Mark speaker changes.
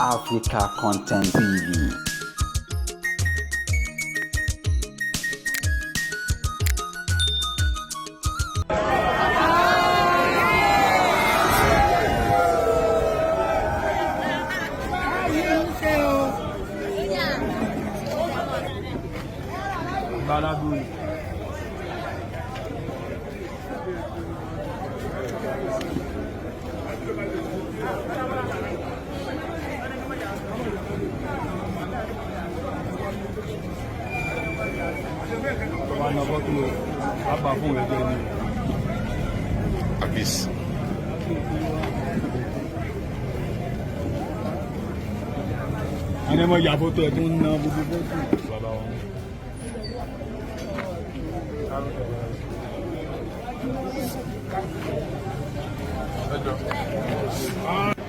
Speaker 1: Africa Content TV.
Speaker 2: Baladu. Wana botu aba fún ẹgbẹ́ ni.
Speaker 3: Abis.
Speaker 2: Ẹni mọ ìyá fótó ẹ̀ tó ń ná gbogbo fótó bàbá wọn. Ẹ jọ.